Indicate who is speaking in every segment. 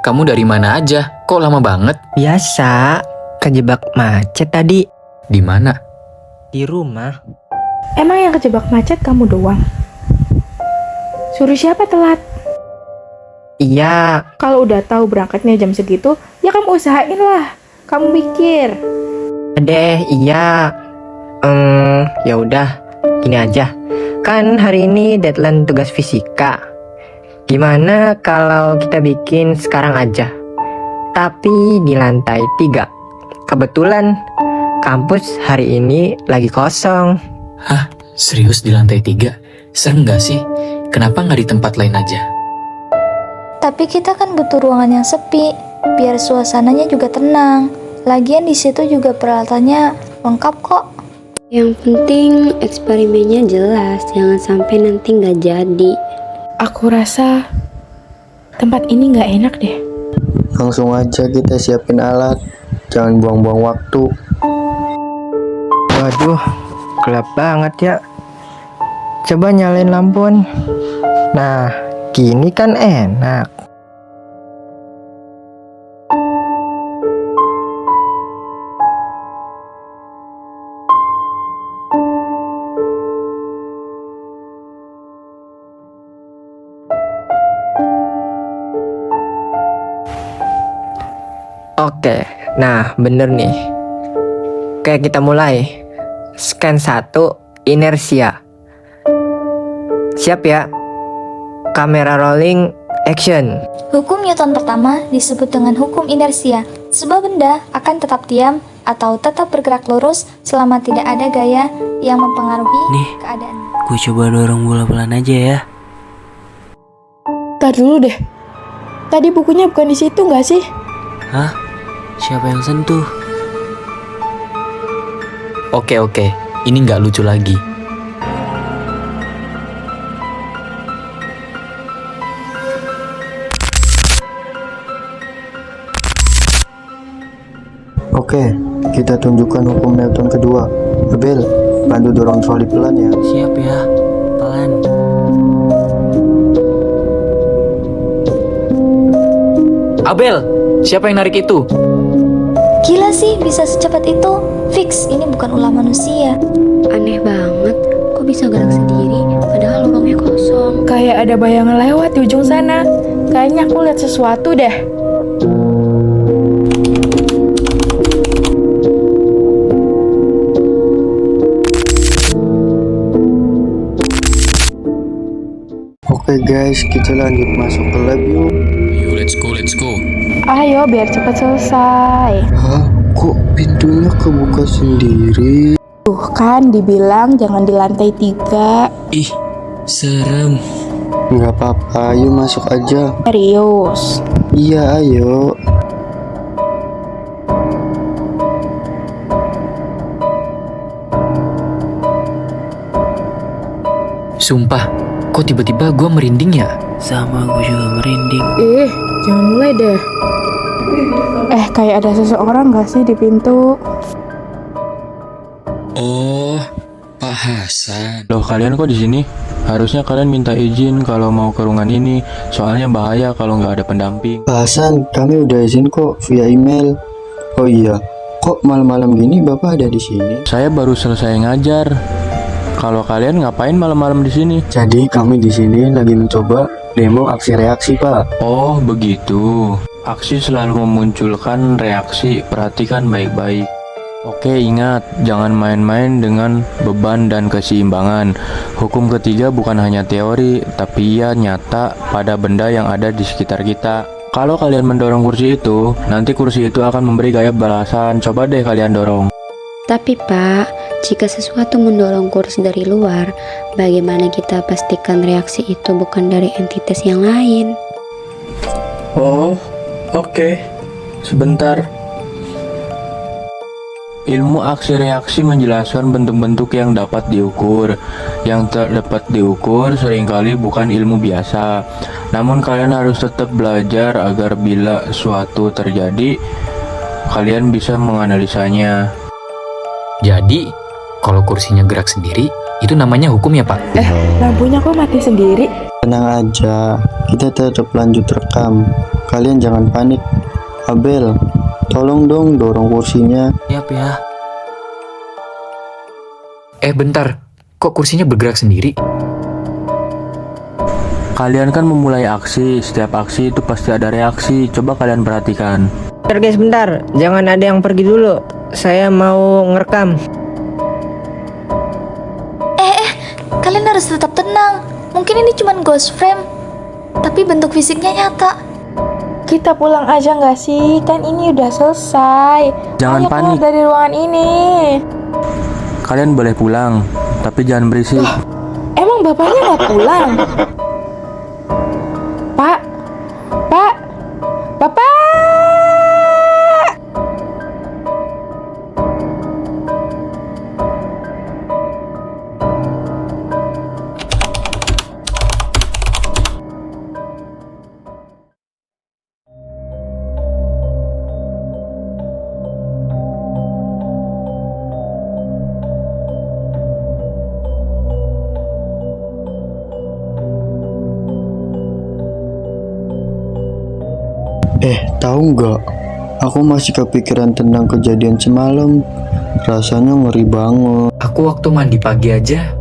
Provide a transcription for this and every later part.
Speaker 1: kamu dari mana aja? Kok lama banget?
Speaker 2: Biasa, kejebak macet tadi.
Speaker 1: Di mana?
Speaker 2: Di rumah.
Speaker 3: Emang yang kejebak macet kamu doang? Suruh siapa telat?
Speaker 2: Iya,
Speaker 3: Kalau udah tahu berangkatnya jam segitu, ya kamu usahain lah. Kamu mikir.
Speaker 2: deh, iya. Ya udah, gini aja. Kan hari ini deadline tugas fisika. Gimana kalau kita bikin sekarang aja? Tapi di lantai 3. Kebetulan kampus hari ini lagi kosong.
Speaker 1: Hah? Serius di lantai 3? Serem gak sih? Kenapa nggak di tempat lain aja?
Speaker 4: Tapi kita kan butuh ruangan yang sepi, biar suasananya juga tenang. Lagian di situ juga peralatannya lengkap kok.
Speaker 5: Yang penting eksperimennya jelas, jangan sampai nanti nggak jadi.
Speaker 3: Aku rasa tempat ini nggak enak deh.
Speaker 6: Langsung aja kita siapin alat, jangan buang-buang waktu.
Speaker 2: Waduh, gelap banget ya. Coba nyalain lampuan. Nah, gini kan enak. Oke, nah bener nih. Oke, kita mulai. Scan 1, inersia. Siap ya? Kamera rolling, action.
Speaker 4: Hukum Newton pertama disebut dengan hukum inersia. Sebuah benda akan tetap diam atau tetap bergerak lurus selama tidak ada gaya yang mempengaruhi
Speaker 7: Nih,
Speaker 4: keadaan.
Speaker 7: gue coba dorong bola pelan aja ya.
Speaker 3: Tar dulu deh. Tadi bukunya bukan di situ nggak sih?
Speaker 7: Hah? Siapa yang sentuh?
Speaker 1: Oke, ini nggak lucu lagi.
Speaker 6: Oke, kita tunjukkan hukum Newton kedua. Abel, bantu dorong troli pelan ya.
Speaker 7: Siap ya, pelan.
Speaker 1: Abel, siapa yang narik itu?
Speaker 4: Gila sih bisa secepat itu. Fix, ini bukan ulah manusia.
Speaker 5: Aneh banget, kok bisa gerak sendiri padahal lubangnya kosong.
Speaker 3: Kayak ada bayangan lewat di ujung sana. Kayaknya aku lihat sesuatu deh.
Speaker 6: Oke guys, kita lanjut masuk ke lab yuk.
Speaker 1: Yuk, let's go.
Speaker 3: Ayo biar cepat selesai.
Speaker 6: Hah? Kok pintunya kebuka sendiri?
Speaker 3: Tuh kan dibilang jangan di lantai 3.
Speaker 1: Ih, serem.
Speaker 6: Nggak apa-apa, ayo masuk aja.
Speaker 3: Serius.
Speaker 6: Iya, ayo.
Speaker 1: Sumpah, kok tiba-tiba gue merinding ya?
Speaker 7: Sama gue juga merinding.
Speaker 3: Jangan mulai deh. Kayak ada seseorang gak sih di pintu?
Speaker 1: Oh, Pak Hasan.
Speaker 8: Loh, kalian kok di sini? Harusnya kalian minta izin kalau mau ke ruangan ini, soalnya bahaya kalau nggak ada pendamping.
Speaker 6: Pak Hasan, kami udah izin kok via email. Oh iya, kok malam-malam gini Bapak ada di sini?
Speaker 8: Saya baru selesai ngajar. Kalau kalian ngapain malam-malam di sini?
Speaker 6: Jadi kami di sini lagi mencoba demo aksi reaksi, Pak.
Speaker 8: Oh, begitu. Aksi selalu memunculkan reaksi, perhatikan baik-baik. Oke, ingat, jangan main-main dengan beban dan keseimbangan. Hukum ketiga bukan hanya teori, tapi ia nyata pada benda yang ada di sekitar kita. Kalau kalian mendorong kursi itu, nanti kursi itu akan memberi gaya balasan. Coba deh kalian dorong.
Speaker 5: Tapi Pak, jika sesuatu mendorong kursi dari luar, bagaimana kita pastikan reaksi itu bukan dari entitas yang lain?
Speaker 8: Oh, oke. Sebentar. Ilmu aksi reaksi menjelaskan bentuk-bentuk yang dapat diukur. Yang tak dapat diukur seringkali bukan ilmu biasa. Namun kalian harus tetap belajar agar bila suatu terjadi, kalian bisa menganalisanya.
Speaker 1: Jadi, kalau kursinya gerak sendiri, itu namanya hukum ya, Pak?
Speaker 3: Lampunya kok mati sendiri?
Speaker 6: Tenang aja, kita tetap lanjut rekam. kalian jangan panik. Abel, tolong dong dorong kursinya.
Speaker 7: Siap ya.
Speaker 1: Bentar, kok kursinya bergerak sendiri?
Speaker 8: Kalian kan memulai aksi, setiap aksi itu pasti ada reaksi. Coba kalian perhatikan.
Speaker 2: Bentar guys, bentar. Jangan ada yang pergi dulu. Saya mau ngerekam.
Speaker 4: Kalian harus tetap tenang. Mungkin ini cuma ghost frame, tapi bentuk fisiknya nyata.
Speaker 3: Kita pulang aja nggak sih? Kan ini udah selesai.
Speaker 8: Jangan
Speaker 3: Ayo keluar
Speaker 8: panik.
Speaker 3: dari ruangan ini.
Speaker 8: Kalian boleh pulang, tapi jangan berisik.
Speaker 3: Emang bapaknya nggak pulang? Pak, Bapak!
Speaker 6: Tahu nggak? Aku masih kepikiran tentang kejadian semalam. Rasanya ngeri banget.
Speaker 1: Aku waktu mandi pagi aja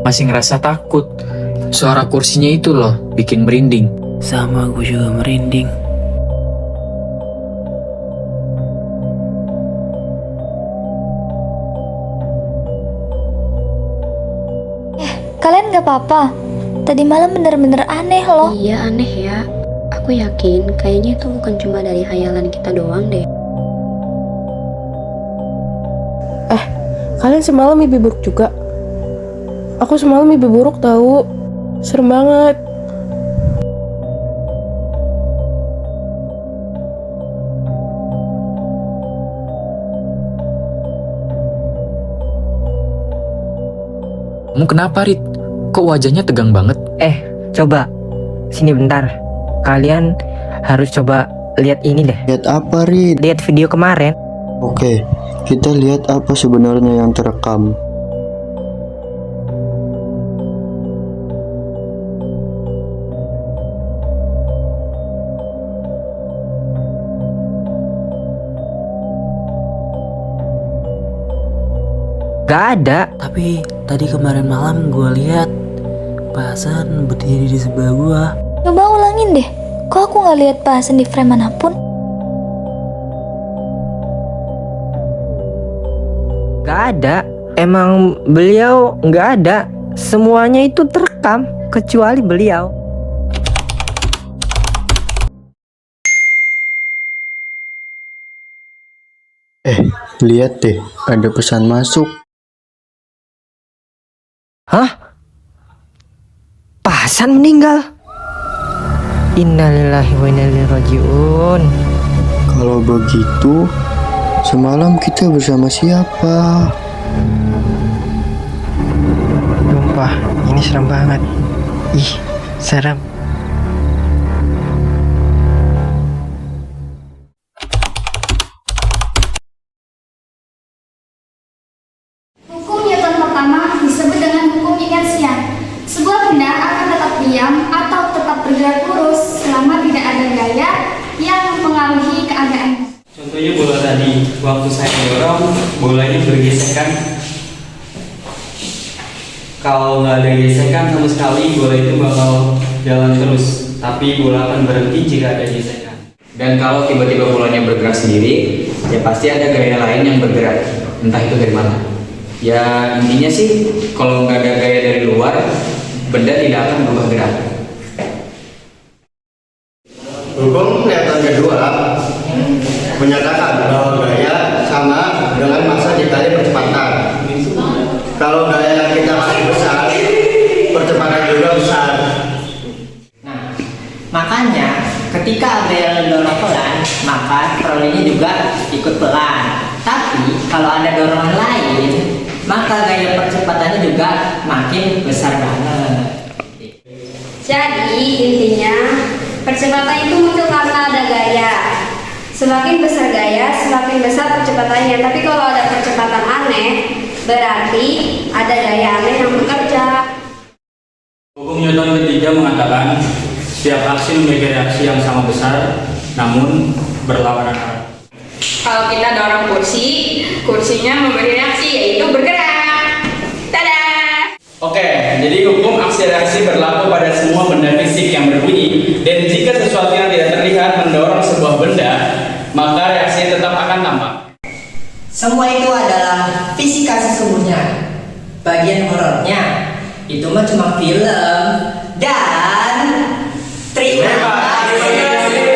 Speaker 1: masih ngerasa takut. Suara kursinya itu loh bikin merinding.
Speaker 7: Sama aku juga merinding.
Speaker 4: Kalian gak apa-apa? Tadi malam bener-bener aneh loh.
Speaker 5: Iya aneh ya. Aku yakin kayaknya itu bukan cuma dari hayalan kita doang deh.
Speaker 3: Kalian semalam mimpi buruk juga? Aku semalam mimpi buruk tahu. Serem banget.
Speaker 1: Kamu kenapa, Rit? Kok wajahnya tegang banget?
Speaker 2: Coba sini bentar. Kalian harus coba lihat ini deh.
Speaker 6: Lihat apa, Rid?
Speaker 2: Lihat video kemarin.
Speaker 6: Oke, kita lihat apa sebenarnya yang terekam.
Speaker 2: Gak ada.
Speaker 7: Tapi tadi kemarin malam gue lihat Pak Hasan berdiri di sebelah gue.
Speaker 4: Coba ulangin deh. Kok aku gak lihat Pak Hasan di frame manapun?
Speaker 2: Gak ada. Emang beliau gak ada. Semuanya itu terekam kecuali beliau.
Speaker 6: Lihat deh, ada pesan masuk.
Speaker 2: Hah? Pak Hasan meninggal. Innalillahi wa inna ilaihi rajiun.
Speaker 6: Kalau begitu, semalam kita bersama siapa?
Speaker 2: Sumpah, ini serem banget. Ih, serem.
Speaker 9: Hukum Newton pertama disebut dengan hukum inersia. Sebuah benda akan tetap diam atau tetap bergerak lurus selama tidak ada gaya yang mempengaruhi keadaannya.
Speaker 10: Contohnya bola tadi, waktu saya dorong, bolanya bergesekan. Kalau nggak ada gesekan sama sekali, bola itu bakal jalan terus. Tapi bola akan berhenti jika ada gesekan.
Speaker 1: Dan kalau tiba-tiba bolanya bergerak sendiri, ya pasti ada gaya lain yang bergerak. Entah itu dari mana. Ya intinya sih, kalau nggak ada gaya dari luar, benda tidak akan berubah gerak.
Speaker 11: Hukum Newton kedua menyatakan bahwa gaya sama dengan massa dikali percepatan. Kalau gaya yang kita kasih besar, percepatan juga besar.
Speaker 2: Nah, makanya ketika ada yang mendorong pelan, maka rollernya juga ikut pelan. Tapi kalau ada dorongan lain, maka gaya percepatannya juga makin besar banget.
Speaker 9: Jadi intinya percepatan itu muncul karena ada gaya. Semakin besar gaya, semakin besar percepatannya. Tapi kalau ada percepatan aneh, berarti ada gaya aneh yang bekerja.
Speaker 10: Hukum Newton ketiga mengatakan
Speaker 1: Setiap aksi memiliki reaksi yang sama besar, namun berlawanan arah.
Speaker 3: Kalau kita dorong kursi, kursinya memberi reaksi yaitu bergerak. Dadah!
Speaker 10: Oke, jadi hukum aksi reaksi berlaku pada semua benda fisik yang berbunyi. Dan jika sesuatu yang tidak terlihat mendorong sebuah benda, maka reaksi tetap akan tampak.
Speaker 2: Semua itu adalah fisika sesungguhnya. Bagian horornya itu mah cuma film dan terima kasih.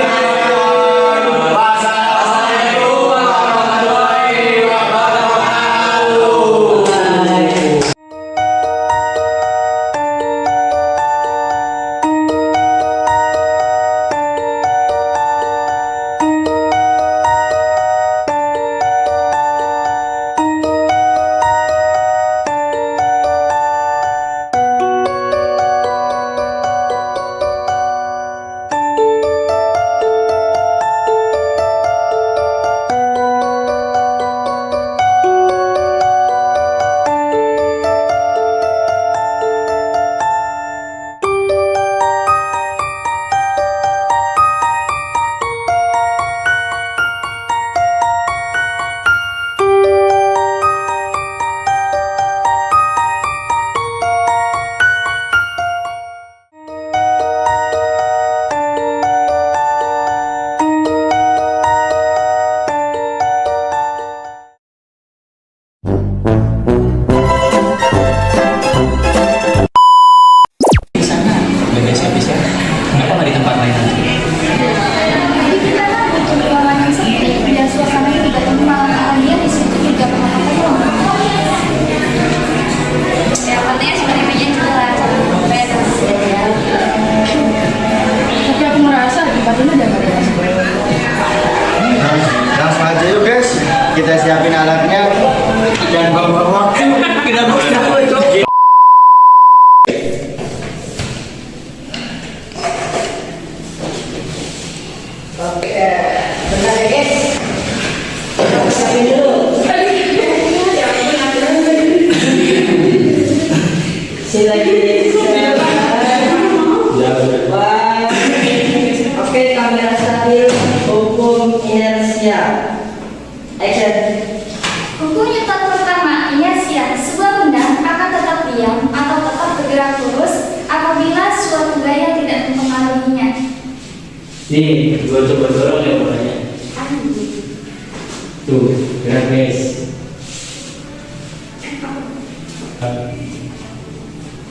Speaker 11: Langsung aja yuk guys, kita siapin alatnya dan bawa waktu. Kita bawa itu.
Speaker 2: Oke, bentar ya guys. Kita siapin dulu. Sini lagi. Oke, kamera stabil, hukum inersia. Action.
Speaker 9: Hukum Newton pertama, inersia. Sebuah benda akan tetap diam atau tetap bergerak lurus apabila suatu gaya tidak mempengaruhinya.
Speaker 10: Nih, gue coba dorong ya bolanya. Tuh, gerak guys.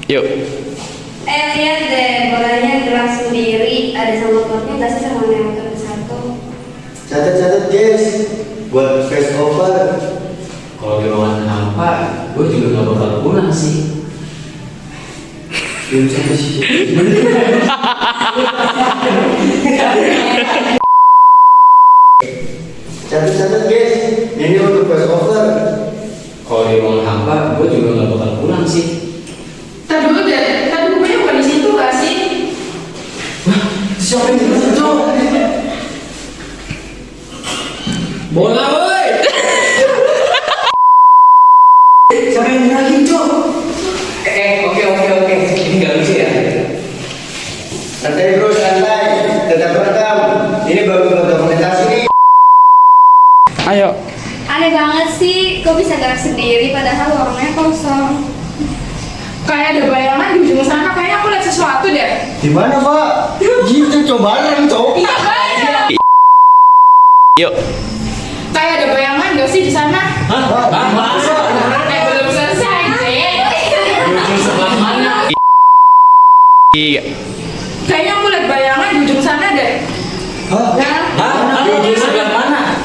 Speaker 10: Yuk.
Speaker 5: Lihat deh, bolanya gerak sendiri. Ada sama klubnya nggak sih sama yang satu?
Speaker 11: Catat guys, buat face over.
Speaker 1: Kalau di ruangan hampa, gue juga nggak bakal pulang sih.
Speaker 11: Belum sampai sih. Catat guys, ini untuk face over.
Speaker 1: Kalau di ruangan hampa, gue juga nggak bakal pulang sih.
Speaker 3: Tadi dulu deh, tadi bukunya bukan di situ gak sih?
Speaker 11: Siapa yang di situ?
Speaker 1: Bola woi.
Speaker 11: Siapa yang lagi cok?
Speaker 1: Oke. Ini nggak lucu ya?
Speaker 11: Santai bro, santai. Tetap rekam. Ini baru buat dokumentasi nih.
Speaker 10: Ayo.
Speaker 5: Aneh banget sih, kok bisa gerak sendiri padahal warnanya kosong.
Speaker 3: Kayak ada bayangan di ujung sana, kayaknya aku lihat sesuatu deh.
Speaker 11: Di mana pak? Gitu cobaan cok.
Speaker 3: Iya banyak.
Speaker 10: Yuk.
Speaker 3: Kayak ada bayangan gak sih di sana?
Speaker 1: Masa?
Speaker 3: Belum selesai sih.
Speaker 1: Ujung sebelah mana?
Speaker 10: Iya.
Speaker 3: Kayaknya aku lihat bayangan di ujung sana deh.
Speaker 1: Di ujung sebelah mana?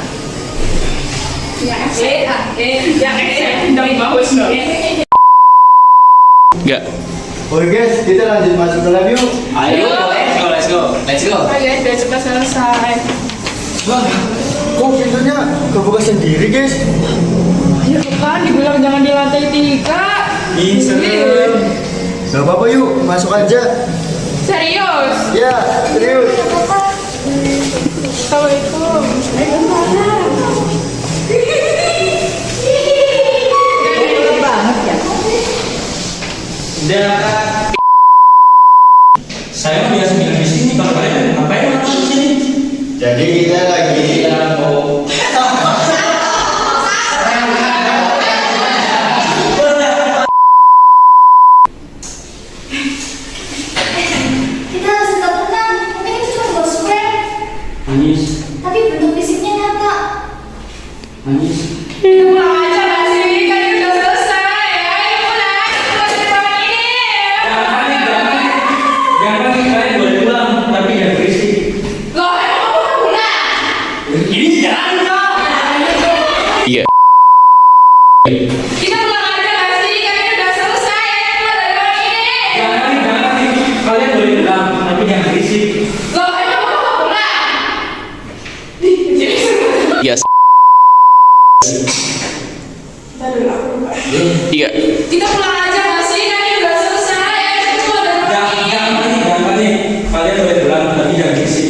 Speaker 3: Yang dong bagus dong.
Speaker 10: Enggak.
Speaker 11: Oke guys, kita lanjut masuk ke lab yuk.
Speaker 1: Ayo, let's go.
Speaker 3: Oke, udah cepat selesai.
Speaker 11: Wah, kok pintunya kebuka sendiri guys?
Speaker 3: Ya kan, dibilang jangan di lantai 3.
Speaker 11: Ih, serem. Gak apa-apa yuk, masuk aja.
Speaker 3: Serius?
Speaker 11: Ya, serius.
Speaker 3: Assalamualaikum. Banget ya.
Speaker 1: Saya biasa bilang di sini
Speaker 3: Kita pulang aja nggak sih? Kan ini udah selesai. Itu ada
Speaker 10: Jangan panik. Kalian boleh pulang, tapi jangan berisik.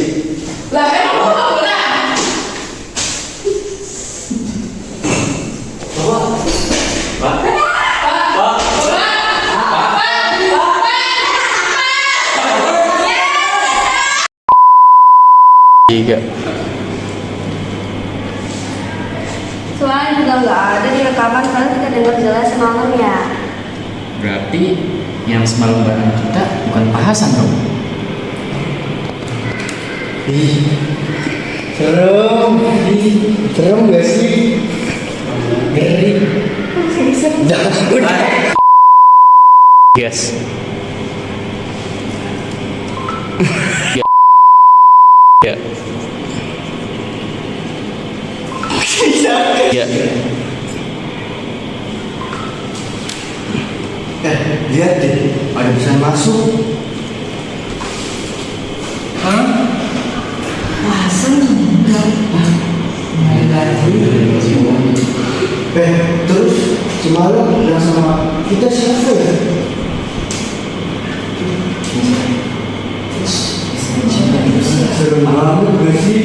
Speaker 3: Lah emang mau nggak pulang?
Speaker 8: Tiga.
Speaker 5: Suara juga nggak ada di rekaman, kalian tidak dengar jelas semalam ya.
Speaker 1: Berarti yang semalam bareng kita bukan Pak Hasan dong?
Speaker 11: Serem gak sih? Ngeri.
Speaker 8: Yes. Ya. Ya.
Speaker 11: Lihat deh, ada pesan masuk. Terus semalam yang sama kita siapa ya? Serem banget gak sih?